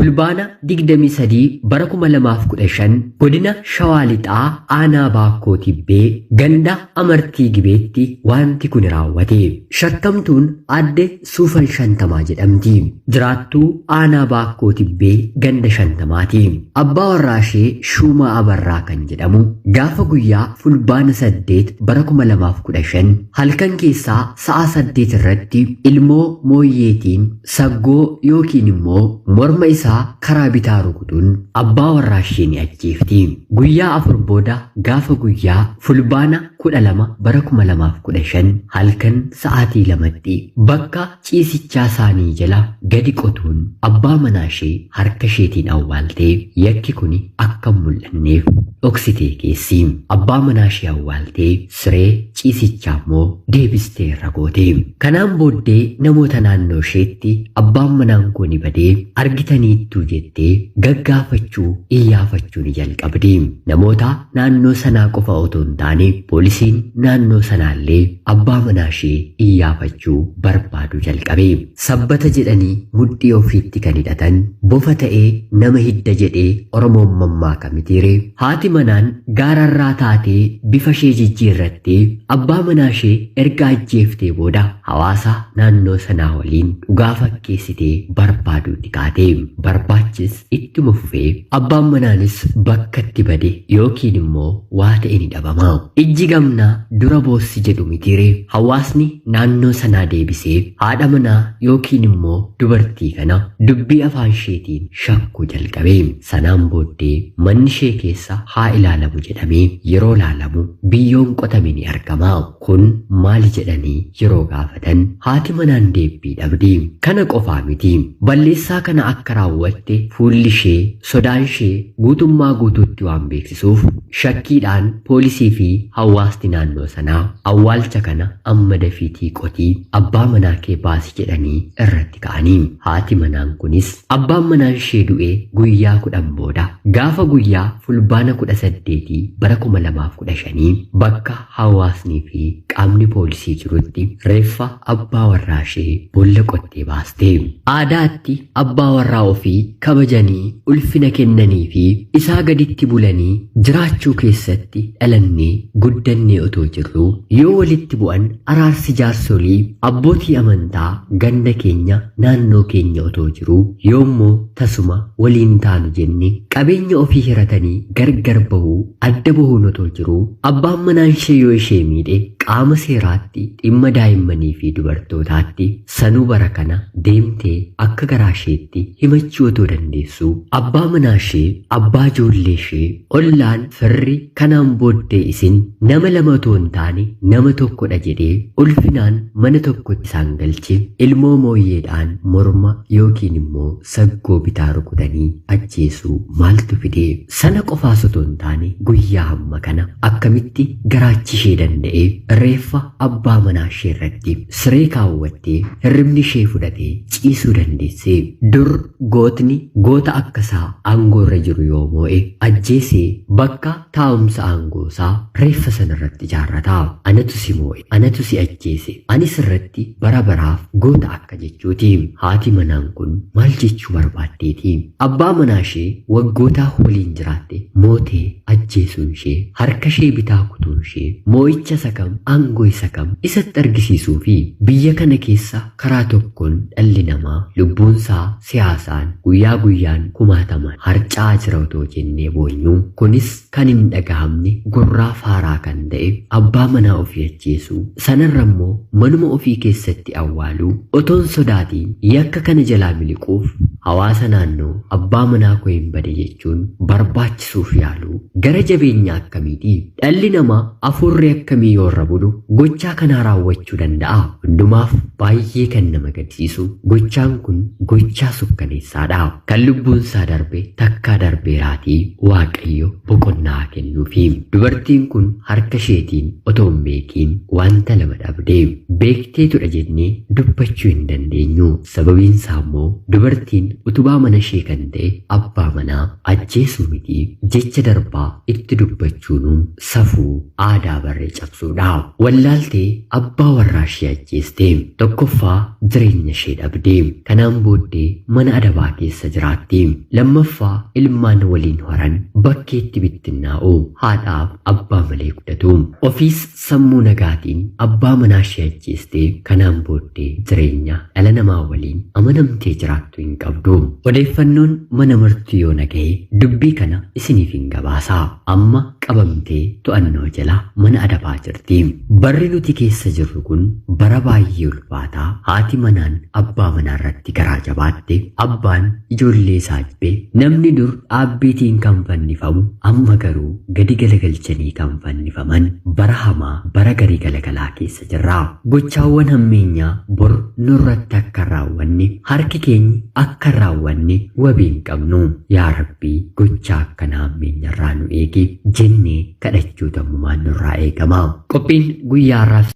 fulbaana 23 bara 2015 godina Shawaa Lixaa aanaa Baakkoo Tibbee ganda amartii gibeetti wanti kun raawwate. Shakkamtuun adde Suufan Shantamaa jedhamti. Jiraattuu aanaa Baakkoo Tibbee ganda Shantamaati. Abbaa warraa ishee Shuumaa Abarraa kan jedhamu gaafa guyyaa fulbaana 8 bara 2015 halkan keessaa sa'a 8 irratti ilmoo mooyyeetiin saggoo yookiin immoo morma isaa karaa bitaa rukutuun abbaa warraa ishee ni ajjeefti. Guyyaa 4 booda gaafa guyyaa fulbaana 12 bara 2015 halkan sa'aatii 2tti bakka ciisichaa isaanii jala gadi qotuun abbaa manaa ishee harka isheetiin awwaaltee yakki kun akka mul'anneef dhoksitee keessi. Abbaa manaa ishee awwaaltee siree ciisichaa immoo deebistee irra goote. Kanaan booddee namoota naannoo isheetti abbaan manaan kun badee argitaniittuu jettee gaggaafachuu iyyaafachuu ni jalqabdi. Namoota naannoo sanaa qofa otoo hin taane poolisiin naannoo sanaallee abbaa manaa ishee iyyaafachuu barbaadu jalqabe. Sabbata jedhanii mudhii ofiitti kan hidhatan bofa ta'ee nama hidda jedhee Oromoon mammaaka mitiire. Haati manaan gaararraa taatee bifa ishee jijjiirrattee abbaa manaa ishee erga ajjeeftee booda hawaasa naannoo sanaa waliin dhugaa fakkeessitee barbaaduutti kaate. Barbaachis ittuma fufee abbaan manaanis bakka itti bade yookiin immoo waa ta'e ni dhabama. Ijji gamnaa dura boossi jedhu mitiire. Hawaasni naannoo sanaa deebisee haadha manaa yookiin immoo dubartii kana dubbii afaan isheetiin shakkuu jalqabe. Sanaan booddee manni ishee keessa haa ilaalamu jedhamee yeroo ilaalamu biyyoon qotame ni argama. Kun maali jedhanii yeroo gaafatan haati manaan deebii dhabdi. Kana qofaa miti. Balleessaa kana akka raawwatte fuulli ishee sodaan ishee guutummaa guutuutti waan beeksisuuf shakkiidhaan poolisii fi hawaasni naannoo sanaa awwaalcha kana amma dafiitii qotii abbaa manaa kee baasi jedhanii irratti ka'anii. Haati manaan kunis abbaan manaan ishee du'ee guyyaa 10 booda gaafa guyyaa fulbaana 18 bara 2015 bakka hawaasnii fi qaamni poolisii jirutti reeffa abbaa warraa ishee boolla qottee baaste. Aadaatti abbaa warraa ofii kabajanii ulfina kennanii fi isaa gaditti bulanii jiraachuu keessatti dhalannee guddannee otoo jirru yoo walitti bu'an araarsi jaarsolii abbootii amantaa ganda keenya naannoo keenya otoo jiru yoommoo tasuma waliin taanu jenne qabeenya ofii hiratanii gargar bahuu adda bahuun otoo jiru abbaan manaan ishee yoo ishee miidhe qaama seeraatti dhimma daa'immanii fi dubartootaatti sanuu bara kana deemtee akka garaa isheetti himachuu otoo dandeessu abbaa manaa ishee abbaa ijoollee ishee ollaan firri kanaan booddee isin nama lama otoo hin taane nama tokkodha jedhee ulfinaan mana tokkotti isaan galche ilmoo mooyyeedhaan morma yookiin immoo saggoo bitaa rukutanii ajjeesuu maaltu fide? Sana qofaas otoo hin taane guyyaa hamma kana akkamitti garaachi ishee danda'ee reeffa abbaa manaa ishee irratti siree kaawwattee hirribni ishee fudhatee ciisuu dandeesse? Dur gootni goota akkasaa aangoorra jiru yoo moo'e ajjeesee bakka taa'umsa aangoosaa reeffa sanarratti ijaarrata. Anatu si moo'e, anatu si ajjeese, anis irratti bara baraaf goota akka jechuuti. Haati manaan kun maal jechuu barbaaddeeti? Abbaa manaa ishee waggootaa waliin jiraatte mootee ajjeesuun ishee harka ishee bitaa kutuun ishee moo'icha isa kam aangoo isa kam isatti argisiisuu fi biyya kana keessa karaa tokkoon dhalli namaa lubbuunsaa siyaasaan guyyaa guyyaan kumaataman harcaa jira otoo jennee boonyu kunis kan hin dhagahamne gurraa faaraa kan ta'e abbaa manaa ofii ajjeesuu sanarra immoo manuma ofii keessatti awwaaluu otoon sodaatiin yakka kana jalaa miliquuf hawaasa naannoo abbaa manaa koo hin bade jechuun barbaachisuuf yaaluu gara jabeenya akkamiiti? Dhalli namaa afurri akkamii yoorra bulu gochaa kanaa raawwachuu danda'a? Hundumaaf baay'ee kan nama gaddisiisu gochaan kun gochaa sukkaneessaadha. Kan lubbuunsaa darbe takkaa darbeeraatii Waaqayyo boqonnaa kennuufi. Dubartiin kun harka isheetiin otoo hin beekiin wanta lama dhabde. Beekteetudha jennee dubbachuu hin dandeenyu. Sababiinsaa immoo dubartiin utubaa mana ishee kan ta'e abbaa manaa ajjeesuu miti jecha darbaa itti dubbachuun safuu aadaa barree cabsuudha. Wallaaltee abbaa warraa ishee ajjeestee tokkoffaa jireenya ishee dhabdee kanaan booddee mana adabaa keessa jiraatti. Lammaffaa ilmaan waliin horan bakkeetti bittinnaa'u haadhaaf abbaa malee guddatu. Ofiis sammuu nagaatiin abbaa manaa ishee ajjeestee kanaan booddee jireenya dhala namaa waliin amanamtee jiraattu hin qabdu. Odeeffannoon mana murtii yoo nagahee dubbii kana isiniif hin gabaasaa. Amma qabamtee to'annoo jala mana adabaa jirti. Barri nuti keessa jirru kun bara baay'ee ulfaataa. Haati manaan abbaa manaa irratti garaa jabaatte abbaan ijoollee isaa jibbe namni dur dhaabbiitiin kan fannifamu amma garuu gadi galagalchanii kan fannifaman bara hamaa bara garii galagalaa keessa jirra. Gochaawwan hammeenyaa bor nurratti akka raawwanne harki keenya akka raawwanne wabii hin qabnu. Yaa Rabbii gochaa akkanaa hammeenyarraa nu eegi jennee kadhachuu tammumaan nurraa eegama. Qophiin guyyaa har'aaf